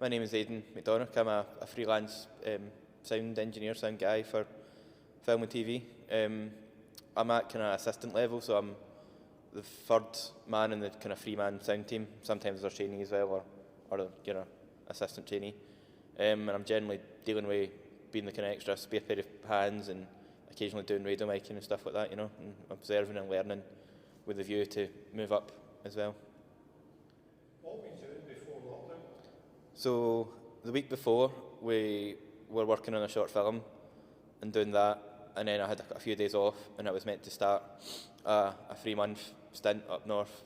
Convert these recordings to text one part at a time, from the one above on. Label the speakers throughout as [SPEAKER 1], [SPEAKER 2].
[SPEAKER 1] My name is Aidan McDonach. I'm a freelance sound engineer, sound guy for film and TV. I'm at kind of assistant level, so I'm the third man in the kind of three-man sound team. Sometimes there's trainee as well, or assistant trainee. And I'm generally dealing with being the kind of extra spare pair of hands and occasionally doing radio miking and stuff like that, and observing and learning with the view to move up as well.
[SPEAKER 2] What were you doing before lockdown?
[SPEAKER 1] So the week before, we were working on a short film and doing that, and then I had a few days off, and I was meant to start a 3-month stint up north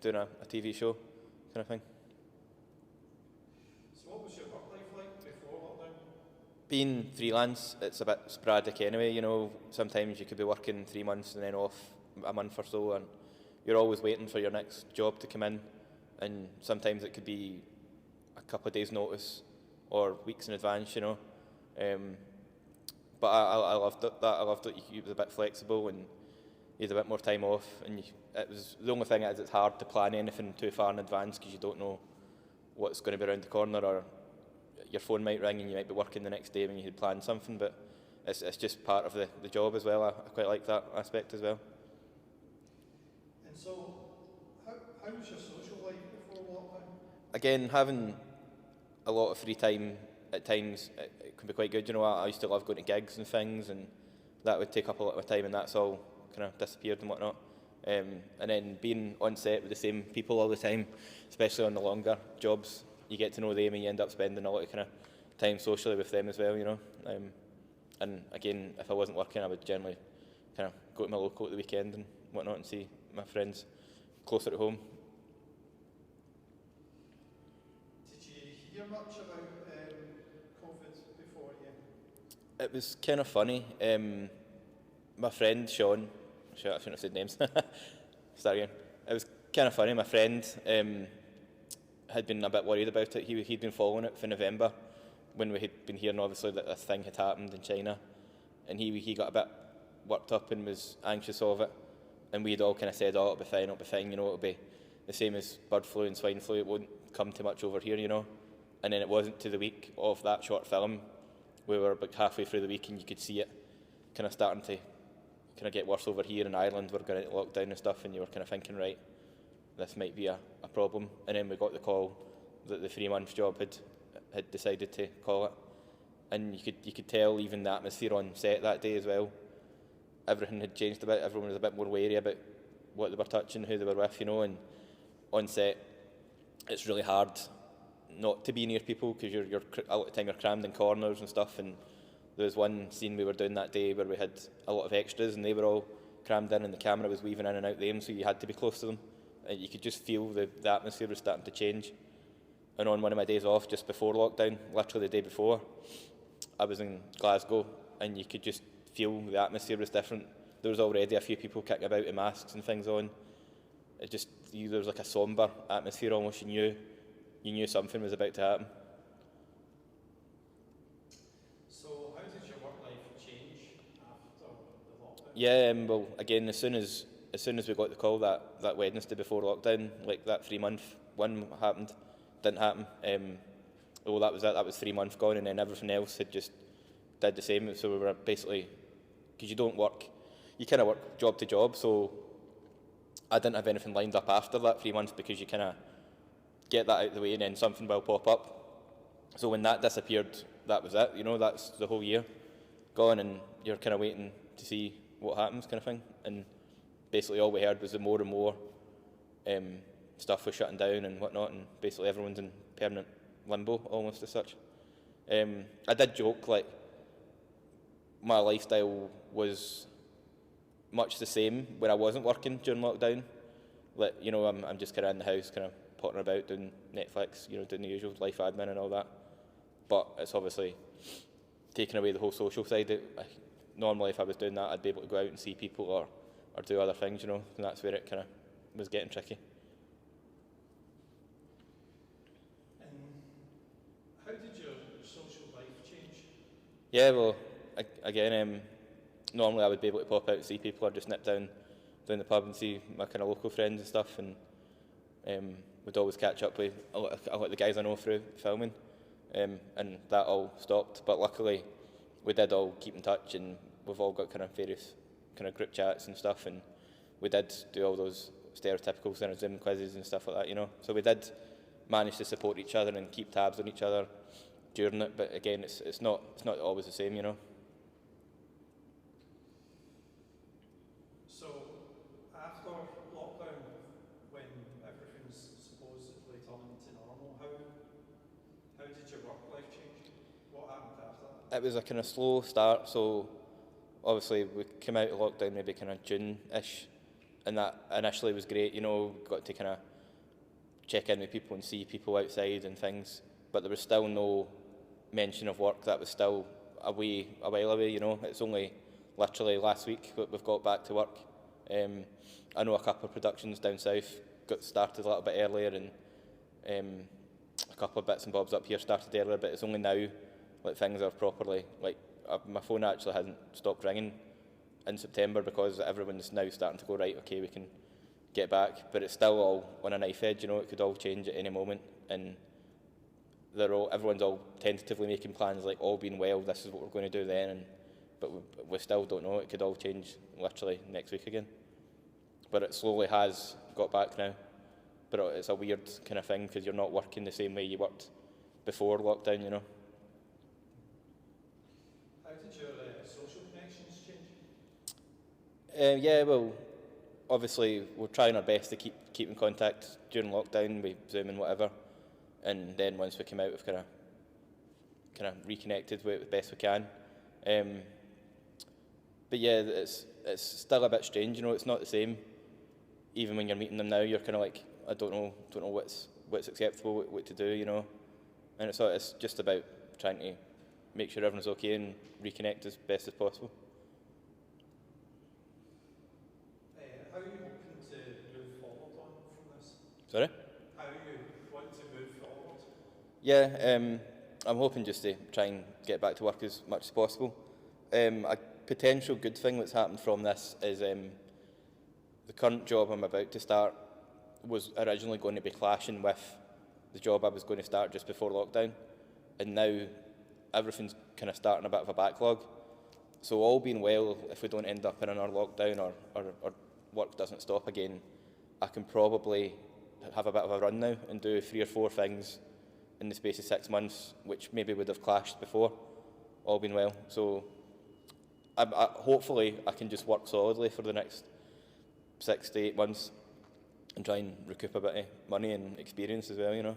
[SPEAKER 1] doing a TV show kind of thing.
[SPEAKER 2] So what was your work life like before lockdown?
[SPEAKER 1] Being freelance, it's a bit sporadic anyway, sometimes you could be working 3 months and then off a month or so, and you're always waiting for your next job to come in, and sometimes it could be a couple of days notice or weeks in advance, but I loved that. I loved that you was a bit flexible and you had a bit more time off, and it was the only thing is it's hard to plan anything too far in advance because you don't know what's going to be around the corner, or your phone might ring and you might be working the next day when you had planned something, but it's just part of the job as well. I quite like that aspect as well.
[SPEAKER 2] And so, how was your social life before lockdown?
[SPEAKER 1] Again, having a lot of free time at times, it can be quite good. I used to love going to gigs and things, and that would take up a lot of my time, and that's all kind of disappeared and whatnot. And then being on set with the same people all the time, especially on the longer jobs, you get to know them and you end up spending a lot of kind of time socially with them as well, and again, if I wasn't working, I would generally kind of go to my local at the weekend and whatnot and see my friends closer to home.
[SPEAKER 2] Did you hear much about COVID before you?
[SPEAKER 1] It was kind of funny. My friend Sean, I shouldn't have said names. Start again. It was kind of funny. My friend had been a bit worried about it. He'd been following it for November when we had been hearing obviously that this thing had happened in China, and he got a bit worked up and was anxious of it. And we'd all kind of said, "Oh, it'll be fine. It'll be the same as bird flu and swine flu. It won't come too much over here, And then it wasn't to the week of that short film. We were about halfway through the week and you could see it kind of starting to kind of get worse over here in Ireland. We're going to lockdown and stuff, and you were kind of thinking, right, this might be a problem. And then we got the call that the 3-month job had decided to call it, and you could tell even the atmosphere on set that day as well. Everything had changed a bit. Everyone was a bit more wary about what they were touching, who they were with, and on set it's really hard not to be near people because you're a lot of time you're crammed in corners and stuff. And there was one scene we were doing that day where we had a lot of extras and they were all crammed in and the camera was weaving in and out them, so you had to be close to them. And you could just feel the atmosphere was starting to change. And on one of my days off, just before lockdown, literally the day before, I was in Glasgow, and you could just feel the atmosphere was different. There was already a few people kicking about with masks and things on. There was like a sombre atmosphere almost. You knew something was about to happen.
[SPEAKER 2] So how did your work life change after the lockdown?
[SPEAKER 1] Yeah, well, again, as soon as we got the call that Wednesday before lockdown, like that 3-month one didn't happen. Well, that was it. That was 3 months gone, and then everything else had just did the same. So we were basically, because you kind of work job to job. So I didn't have anything lined up after that 3 months because you kind of get that out of the way, and then something will pop up. So when that disappeared, that was it. That's the whole year gone, and you're kind of waiting to see what happens, kind of thing. And basically all we heard was the more and more stuff was shutting down and whatnot, and basically everyone's in permanent limbo almost as such. I did joke, like, my lifestyle was much the same when I wasn't working during lockdown. Like, I'm just kind of in the house, kind of pottering about, doing Netflix, doing the usual life admin and all that. But it's obviously taken away the whole social side. Normally, if I was doing that, I'd be able to go out and see people or do other things, and that's where it kind of was getting tricky.
[SPEAKER 2] And how did your social life change?
[SPEAKER 1] Yeah, well, again, normally I would be able to pop out and see people or just nip down the pub and see my kind of local friends and stuff, and would always catch up with a lot of the guys I know through filming, and that all stopped. But luckily, we did all keep in touch, and we've all got kind of various kind of group chats and stuff, and we did do all those stereotypical kind of Zoom quizzes and stuff like that, you know. So we did manage to support each other and keep tabs on each other during it. But again, it's not always the same, you know.
[SPEAKER 2] So after lockdown, when everything's supposedly turning to normal, how did your work life change? What happened after that?
[SPEAKER 1] It was a kind of slow start. So obviously we came out of lockdown maybe kind of June-ish, and that initially was great, you know, got to kind of check in with people and see people outside and things, but there was still no mention of work. That was still a while away, you know. It's only literally last week that we've got back to work. I know a couple of productions down south got started a little bit earlier, and a couple of bits and bobs up here started earlier, but it's only now like things are properly, like my phone actually hasn't stopped ringing in September because everyone's now starting to go, right, okay, we can get back, but it's still all on a knife edge, you know. It could all change at any moment, and everyone's all tentatively making plans, like all being well, this is what we're going to do then, but we still don't know. It could all change literally next week again, but it slowly has got back now. But it's a weird kind of thing because you're not working the same way you worked before lockdown, you know.
[SPEAKER 2] How did your social connections change?
[SPEAKER 1] Yeah, well, obviously we're trying our best to keep in contact during lockdown with Zoom and whatever, and then once we came out, we've kind of reconnected with it the best we can. But yeah, it's still a bit strange, you know. It's not the same. Even when you're meeting them now, you're kind of like, I don't know what's acceptable, what to do, you know. And it's just about trying to make sure everyone's okay and reconnect as best as possible.
[SPEAKER 2] How are you hoping to move forward on from this?
[SPEAKER 1] Sorry?
[SPEAKER 2] How you want to move forward?
[SPEAKER 1] Yeah, I'm hoping just to try and get back to work as much as possible. A potential good thing that's happened from this is the current job I'm about to start was originally going to be clashing with the job I was going to start just before lockdown, and now everything's kind of starting a bit of a backlog. So all being well, if we don't end up in another lockdown or work doesn't stop again, I can probably have a bit of a run now and do 3 or 4 things in the space of 6 months, which maybe would have clashed before, all being well. So hopefully I can just work solidly for the next 6 to 8 months and try and recoup a bit of money and experience as well, you know.